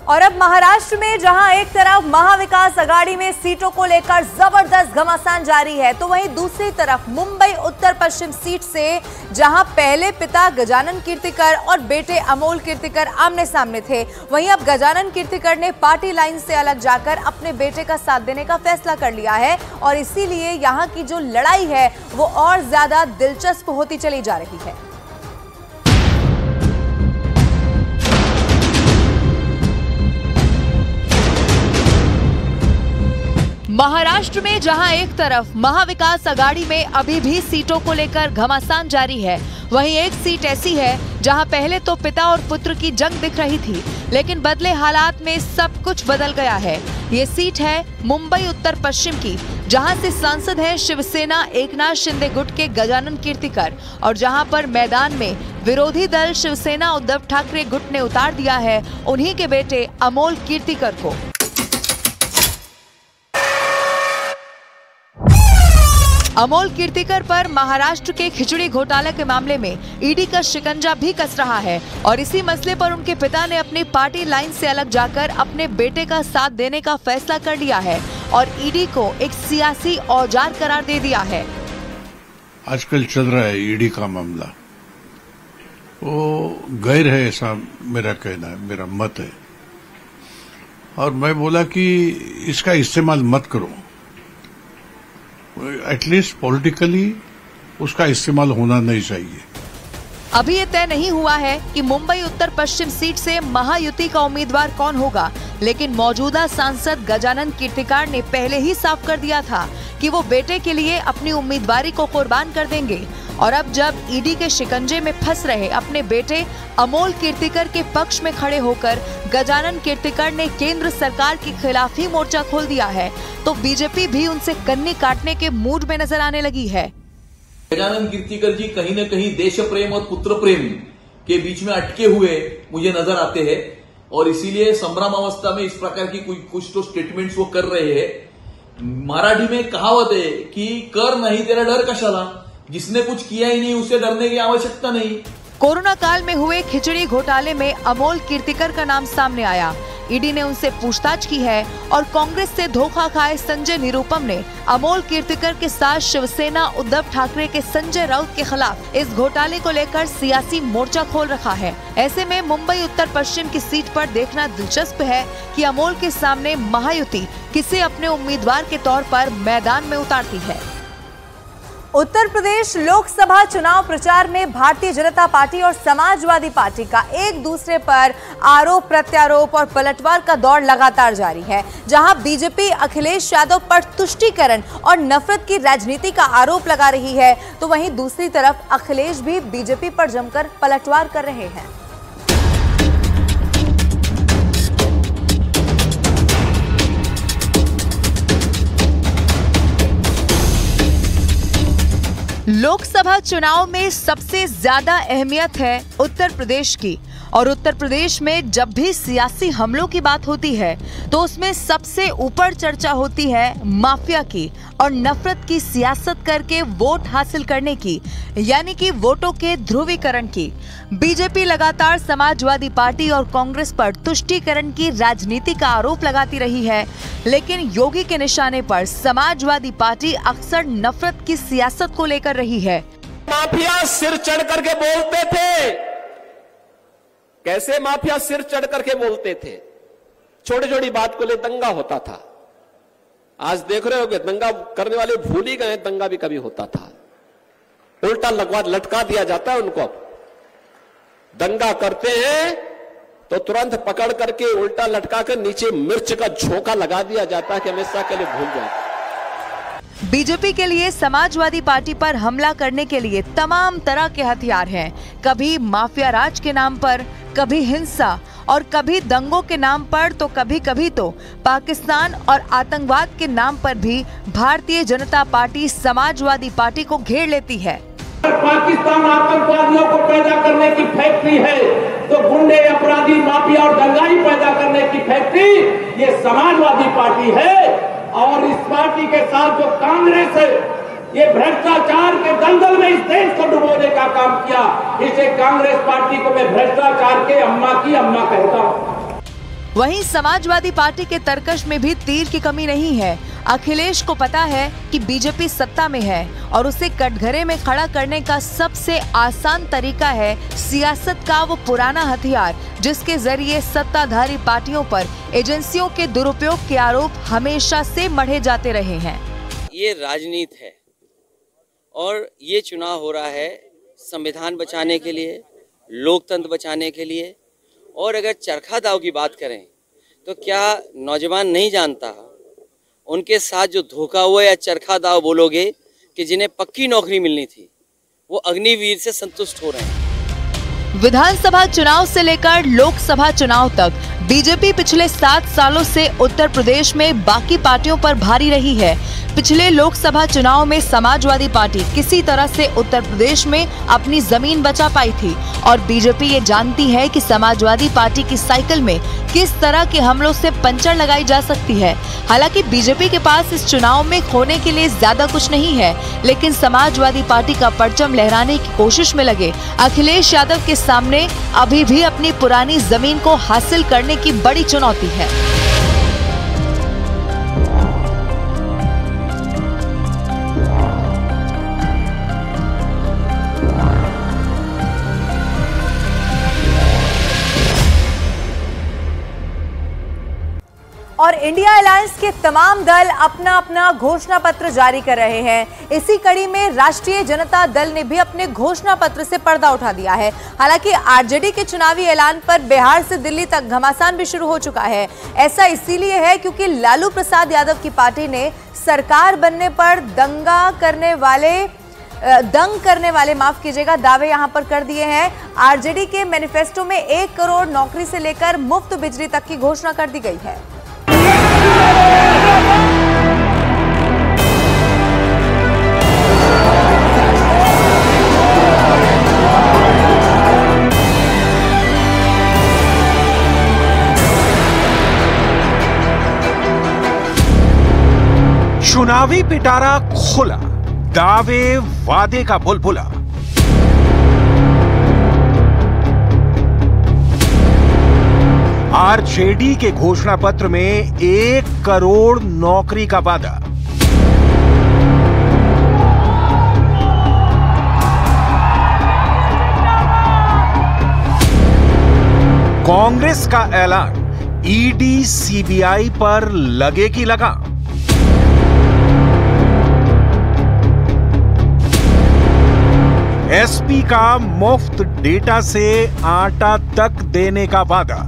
और अब महाराष्ट्र में जहां एक तरफ महाविकास आघाड़ी में सीटों को लेकर जबरदस्त घमासान जारी है, तो वहीं दूसरी तरफ मुंबई उत्तर पश्चिम सीट से जहां पहले पिता गजानन कीर्तिकर और बेटे अमोल कीर्तिकर आमने सामने थे, वहीं अब गजानन कीर्तिकर ने पार्टी लाइन से अलग जाकर अपने बेटे का साथ देने का फैसला कर लिया है और इसीलिए यहां की जो लड़ाई है वो और ज्यादा दिलचस्प होती चली जा रही है। महाराष्ट्र में जहां एक तरफ महाविकास आघाड़ी में अभी भी सीटों को लेकर घमासान जारी है, वहीं एक सीट ऐसी है जहां पहले तो पिता और पुत्र की जंग दिख रही थी, लेकिन बदले हालात में सब कुछ बदल गया है। ये सीट है मुंबई उत्तर पश्चिम की, जहां से सांसद हैं शिवसेना एकनाथ शिंदे गुट के गजानन कीर्तिकर और जहां पर मैदान में विरोधी दल शिवसेना उद्धव ठाकरे गुट ने उतार दिया है उन्हीं के बेटे अमोल कीर्तिकर को। अमोल कीर्तिकर पर महाराष्ट्र के खिचड़ी घोटाले के मामले में ईडी का शिकंजा भी कस रहा है और इसी मसले पर उनके पिता ने अपनी पार्टी लाइन से अलग जाकर अपने बेटे का साथ देने का फैसला कर लिया है और ईडी को एक सियासी औजार करार दे दिया है। आजकल चल रहा है ईडी का मामला, वो गैर है ऐसा मेरा कहना है, मेरा मत है। और मैं बोला कि इसका इस्तेमाल मत करो, एटलीस्ट पॉलिटिकली उसका इस्तेमाल होना नहीं चाहिए। अभी ये तय नहीं हुआ है कि मुंबई उत्तर पश्चिम सीट से महायुति का उम्मीदवार कौन होगा, लेकिन मौजूदा सांसद गजानन कीर्तिकर ने पहले ही साफ कर दिया था कि वो बेटे के लिए अपनी उम्मीदवारी को कुर्बान कर देंगे। और अब जब ईडी के शिकंजे में फंस रहे अपने बेटे अमोल कीर्तिकर के पक्ष में खड़े होकर गजानन कीर्तिकर ने केंद्र सरकार के खिलाफ ही मोर्चा खोल दिया है, तो बीजेपी भी उनसे कन्नी काटने के मूड में नजर आने लगी है। गजानन कीर्तिकर जी कहीं न कहीं देश प्रेम और पुत्र प्रेम के बीच में अटके हुए मुझे नजर आते हैं और इसीलिए संभ्रम अवस्था में इस प्रकार की कुछ तो स्टेटमेंट्स वो कर रहे हैं। मराठी में कहावत है कि कर नहीं तेरा डर कशाला, जिसने कुछ किया ही नहीं उसे डरने की आवश्यकता नहीं। कोरोना काल में हुए खिचड़ी घोटाले में अमोल कीर्तिकर का नाम सामने आया। ईडी ने उनसे पूछताछ की है और कांग्रेस से धोखा खाए संजय निरुपम ने अमोल कीर्तिकर के साथ शिवसेना उद्धव ठाकरे के संजय राउत के खिलाफ इस घोटाले को लेकर सियासी मोर्चा खोल रखा है। ऐसे में मुंबई उत्तर पश्चिम की सीट पर देखना दिलचस्प है कि अमोल के सामने महायुति किसे अपने उम्मीदवार के तौर पर मैदान में उतारती है। उत्तर प्रदेश लोकसभा चुनाव प्रचार में भारतीय जनता पार्टी और समाजवादी पार्टी का एक दूसरे पर आरोप प्रत्यारोप और पलटवार का दौर लगातार जारी है, जहां बीजेपी अखिलेश यादव पर तुष्टीकरण और नफरत की राजनीति का आरोप लगा रही है, तो वहीं दूसरी तरफ अखिलेश भी बीजेपी पर जमकर पलटवार कर रहे हैं। लोकसभा चुनाव में सबसे ज्यादा अहमियत है उत्तर प्रदेश की और उत्तर प्रदेश में जब भी सियासी हमलों की बात होती है तो उसमें सबसे ऊपर चर्चा होती है माफिया की और नफरत की सियासत करके वोट हासिल करने की, यानी कि वोटों के ध्रुवीकरण की। बीजेपी लगातार समाजवादी पार्टी और कांग्रेस पर तुष्टीकरण की राजनीति का आरोप लगाती रही है, लेकिन योगी के निशाने पर समाजवादी पार्टी अक्सर नफरत की सियासत को लेकर रही है। माफिया सिर चढ़ करके बोलते थे, कैसे माफिया सिर चढ़ करके बोलते थे, छोटी छोटी बात को ले दंगा होता था। आज देख रहे हो कि दंगा करने वाले भूल ही गए दंगा भी कभी होता था, उल्टा लटका दिया जाता है उनको। दंगा करते हैं तो तुरंत पकड़ करके उल्टा लटका कर नीचे मिर्च का झोंका लगा दिया जाता है कि हमेशा के लिए भूल जाए। बीजेपी के लिए समाजवादी पार्टी पर हमला करने के लिए तमाम तरह के हथियार हैं। कभी माफिया राज के नाम पर, कभी हिंसा और कभी दंगों के नाम पर, तो कभी तो पाकिस्तान और आतंकवाद के नाम पर भी भारतीय जनता पार्टी समाजवादी पार्टी को घेर लेती है। पाकिस्तान आतंकवादियों को पैदा करने की फैक्ट्री है तो गुंडे, अपराधी, माफिया और दंगाई पैदा करने की फैक्ट्री ये समाजवादी पार्टी है। और इस पार्टी के साथ जो कांग्रेस है ये भ्रष्टाचार के दलदल में इस देश को डुबोने का काम किया। इसे कांग्रेस पार्टी को मैं भ्रष्टाचार के अम्मा की अम्मा कहता हूं। वहीं समाजवादी पार्टी के तर्कश में भी तीर की कमी नहीं है। अखिलेश को पता है कि बीजेपी सत्ता में है और उसे कटघरे में खड़ा करने का सबसे आसान तरीका है सियासत का वो पुराना हथियार, जिसके जरिए सत्ताधारी पार्टियों पर एजेंसियों के दुरुपयोग के आरोप हमेशा से मढ़े जाते रहे हैं। ये राजनीति है और ये चुनाव हो रहा है संविधान बचाने के लिए, लोकतंत्र बचाने के लिए। और अगर चरखा दाव की बात करें तो क्या नौजवान नहीं जानता उनके साथ जो धोखा हुआ या चरखा दाव बोलोगे कि जिन्हें पक्की नौकरी मिलनी थी वो अग्निवीर से संतुष्ट हो रहे हैं। विधानसभा चुनाव से लेकर लोकसभा चुनाव तक बीजेपी पिछले 7 सालों से उत्तर प्रदेश में बाकी पार्टियों पर भारी रही है। पिछले लोकसभा चुनाव में समाजवादी पार्टी किसी तरह से उत्तर प्रदेश में अपनी जमीन बचा पाई थी और बीजेपी ये जानती है कि समाजवादी पार्टी की साइकिल में किस तरह के हमलों से पंचर लगाई जा सकती है। हालांकि बीजेपी के पास इस चुनाव में खोने के लिए ज्यादा कुछ नहीं है, लेकिन समाजवादी पार्टी का परचम लहराने की कोशिश में लगे अखिलेश यादव के सामने अभी भी अपनी पुरानी जमीन को हासिल करने की बड़ी चुनौती है। और इंडिया अलायंस के तमाम दल अपना अपना घोषणा पत्र जारी कर रहे हैं। इसी कड़ी में राष्ट्रीय जनता दल ने भी अपने घोषणा पत्र से पर्दा उठा दिया है। हालांकि आरजेडी के चुनावी ऐलान पर बिहार से दिल्ली तक घमासान भी शुरू हो चुका है। ऐसा इसीलिए है क्योंकि लालू प्रसाद यादव की पार्टी ने सरकार बनने पर दंग करने वाले माफ कीजिएगा दावे यहां पर कर दिए हैं। आरजेडी के मैनिफेस्टो में 1 करोड़ नौकरी से लेकर मुफ्त बिजली तक की घोषणा कर दी गई है। चुनावी पिटारा खुला, दावे वादे का बुलबुला। आरजेडी के घोषणा पत्र में 1 करोड़ नौकरी का वादा। कांग्रेस का ऐलान, ईडी सीबीआई पर लगेगी लगाम। एसपी का मुफ्त डेटा से आटा तक देने का वादा।